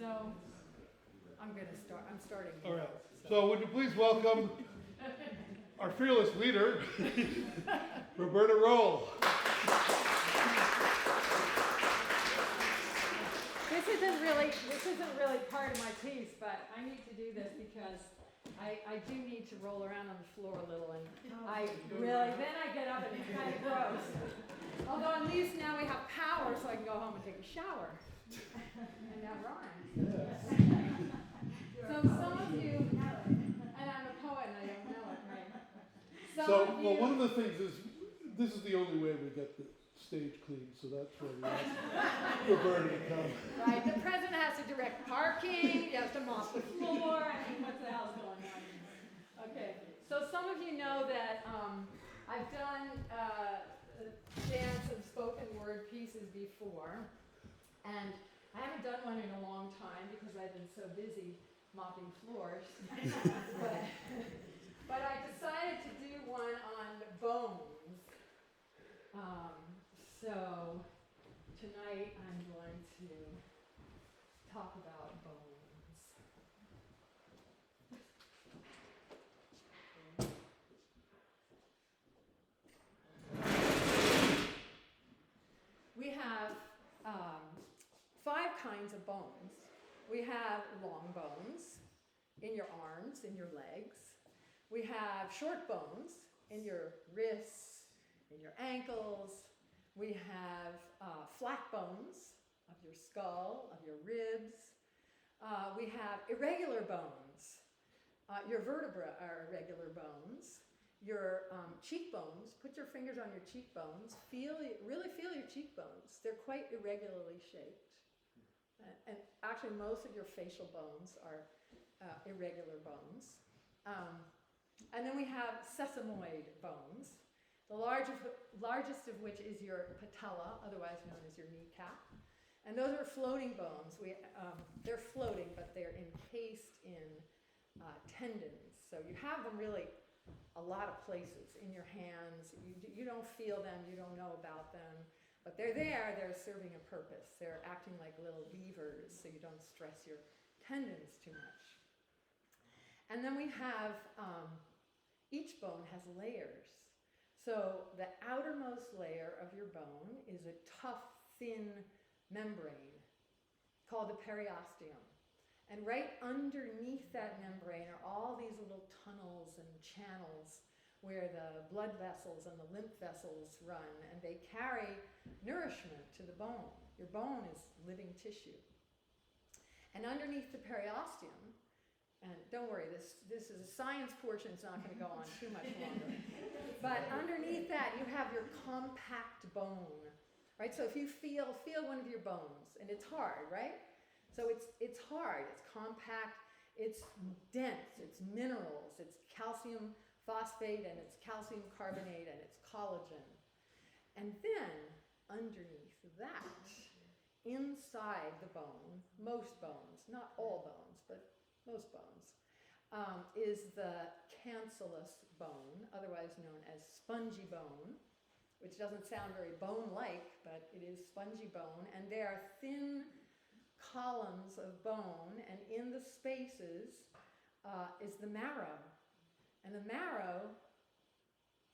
So I'm starting. All right. So would you please welcome our fearless leader, Roberta Roll. This isn't really part of my piece, but I need to do this because I do need to roll around on the floor a little, and then I get up and it's kind of gross. Although at least now we have power, so I can go home and take a shower. And that rhymes. So some of you, and I'm a poet and I don't know it, right? One of the things is, this is the only way we get the stage clean, so that's why we asked Roberta to come. Right, the president has to direct parking, he has to mop the floor, I mean, what the hell's going on? Okay, so some of you know that I've done dance and spoken word pieces before, and I haven't done one in a long time because I've been so busy mopping floors. but I decided to do one on bones. So tonight I'm going to talk about bones. We have 5 kinds of bones. We have long bones in your arms, in your legs. We have short bones in your wrists, in your ankles. We have flat bones of your skull, of your ribs. We have irregular bones. Your vertebrae are irregular bones. Your cheekbones, put your fingers on your cheekbones, really feel your cheekbones. They're quite irregularly shaped. And actually most of your facial bones are irregular bones. And then we have sesamoid bones, the largest of which is your patella, otherwise known as your kneecap. And those are floating bones. They're floating, but they're encased in tendons. So you have them really a lot of places in your hands. You don't feel them, you don't know about them, but they're there, they're serving a purpose. They're acting like little levers so you don't stress your tendons too much. And then we have, each bone has layers. So the outermost layer of your bone is a tough, thin membrane called the periosteum. And right underneath that membrane are all these little tunnels and channels where the blood vessels and the lymph vessels run, and they carry nourishment to the bone. Your bone is living tissue. And underneath the periosteum, and don't worry, this is a science portion, it's not going to go on too much longer. But underneath that, you have your compact bone, right? So if you feel one of your bones, and it's hard, right? So it's hard, it's compact, it's dense, it's minerals, it's calcium phosphate, and it's calcium carbonate, and it's collagen. And then, underneath that, inside the bone, most bones, not all bones, but most bones, is the cancellous bone, otherwise known as spongy bone, which doesn't sound very bone-like, but it is spongy bone, and they are thin columns of bone, and in the spaces is the marrow. And the marrow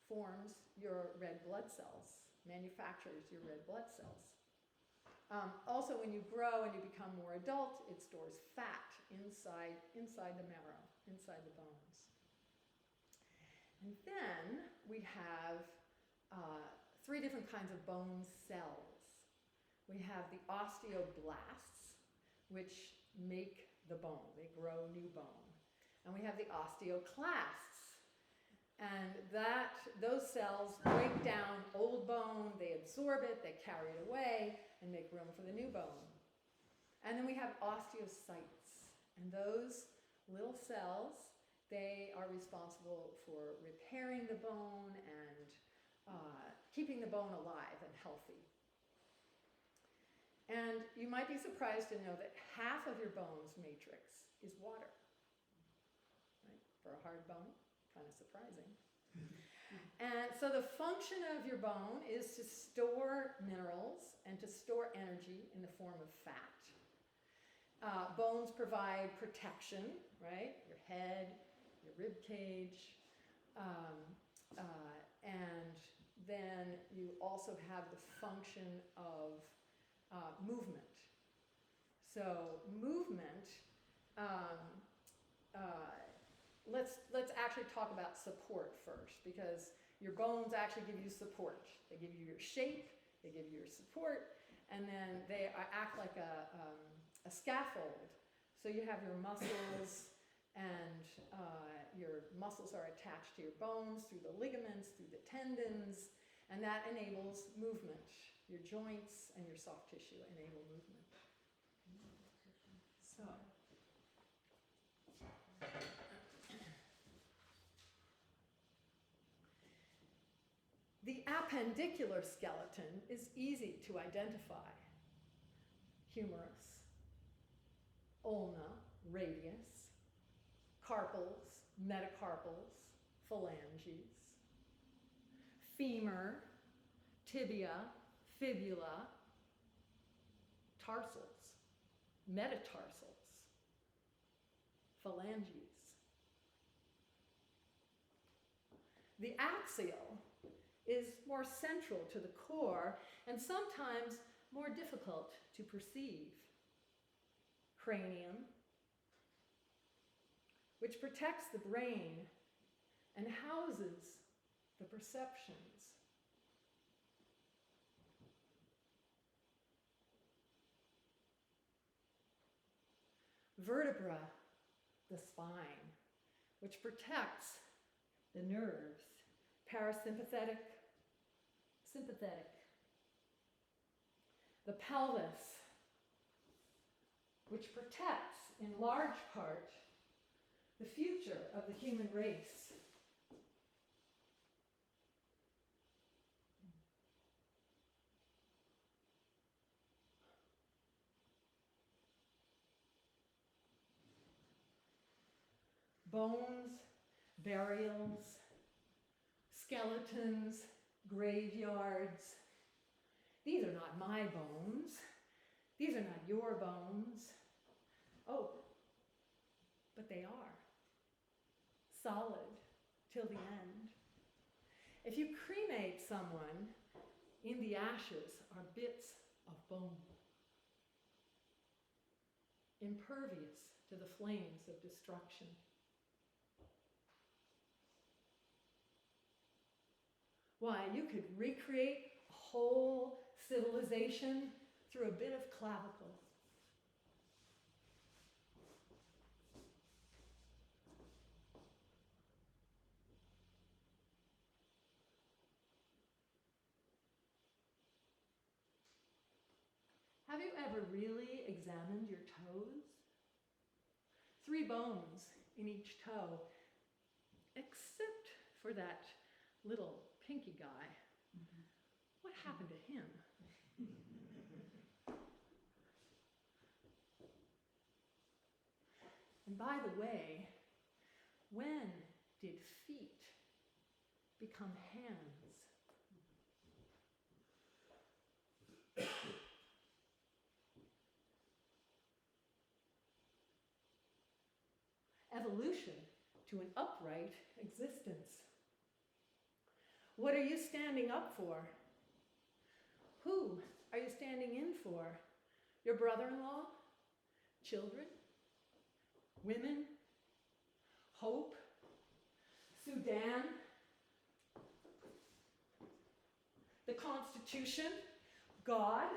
forms your red blood cells, manufactures your red blood cells. Also, when you grow and you become more adult, it stores fat inside the marrow, inside the bones. And then we have 3 different kinds of bone cells. We have the osteoblasts, which make the bone. They grow new bone. And we have the osteoclasts. And those cells break down old bone, they absorb it, they carry it away, and make room for the new bone. And then we have osteocytes. And those little cells, they are responsible for repairing the bone and keeping the bone alive and healthy. And you might be surprised to know that half of your bone's matrix is water. Right? For a hard bone, kind of surprising. And so the function of your bone is to store minerals and to store energy in the form of fat. Bones provide protection, right? Your head, your rib cage, and then you also have the function of movement. So movement, let's actually talk about support first, because your bones actually give you support. They give you your shape, they give you your support, and then they act like a scaffold. So you have your muscles, and your muscles are attached to your bones through the ligaments, through the tendons, and that enables movement. Your joints and your soft tissue enable movement. So, the appendicular skeleton is easy to identify. Humerus, ulna, radius, carpals, metacarpals, phalanges, femur, tibia, fibula, tarsals, metatarsals, phalanges. The axial is more central to the core and sometimes more difficult to perceive. Cranium, which protects the brain and houses the perceptions. Vertebra, the spine, which protects the nerves, parasympathetic, sympathetic. The pelvis, which protects, in large part, the future of the human race. Bones, burials, skeletons, graveyards. These are not my bones. These are not your bones. Oh, but they are. Solid till the end. If you cremate someone, in the ashes are bits of bone, impervious to the flames of destruction. Why, you could recreate a whole civilization through a bit of clavicle. Have you ever really examined your toes? 3 bones in each toe, except for that little pinky guy. Mm-hmm. What happened to him? And by the way, when did feet become hands? Evolution to an upright existence. What are you standing up for? Who are you standing in for? Your brother-in-law? Children? Women? Hope? Sudan? The Constitution? God?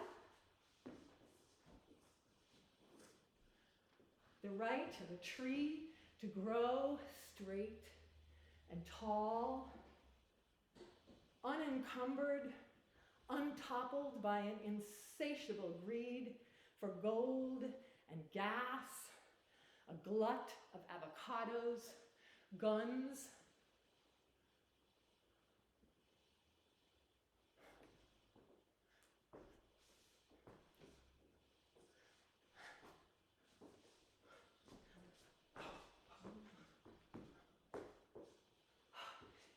The right of a tree to grow straight and tall, unencumbered, untoppled by an insatiable greed for gold and gas, a glut of avocados, guns.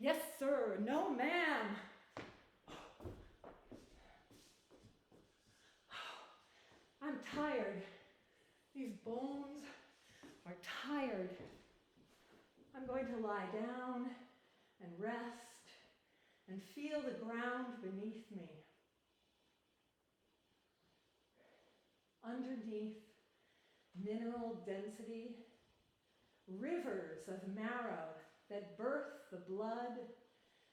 Yes, sir, no, ma'am. I'm tired. These bones are tired. I'm going to lie down and rest and feel the ground beneath me. Underneath mineral density, rivers of marrow that birth the blood,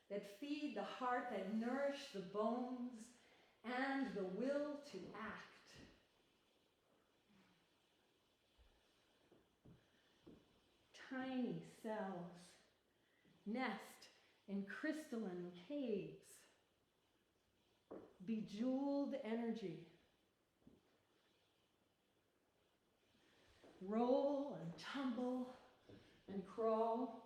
that feed the heart, that nourish the bones, and the will to act. Tiny cells nest in crystalline caves, bejeweled energy. Roll and tumble and crawl.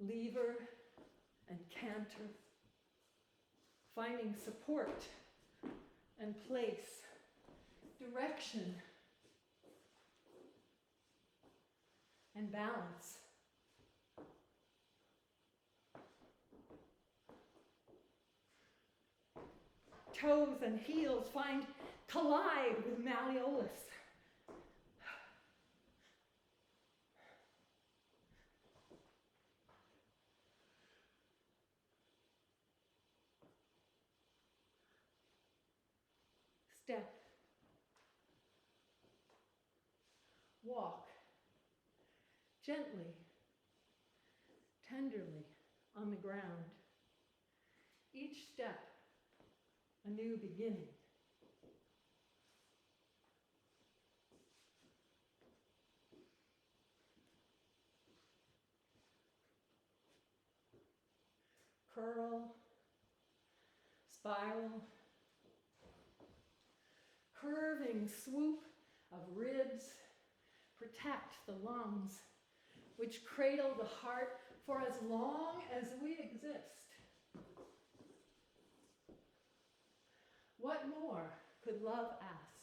Lever and canter, finding support and place, direction and balance. Toes and heels collide with malleolus. Step. Walk. Gently, tenderly on the ground. Each step a new beginning. Curl, spiral, curving swoop of ribs protect the lungs, which cradle the heart for as long as we exist. What more could love ask?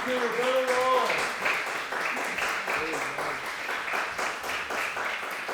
Thank you, Roberta.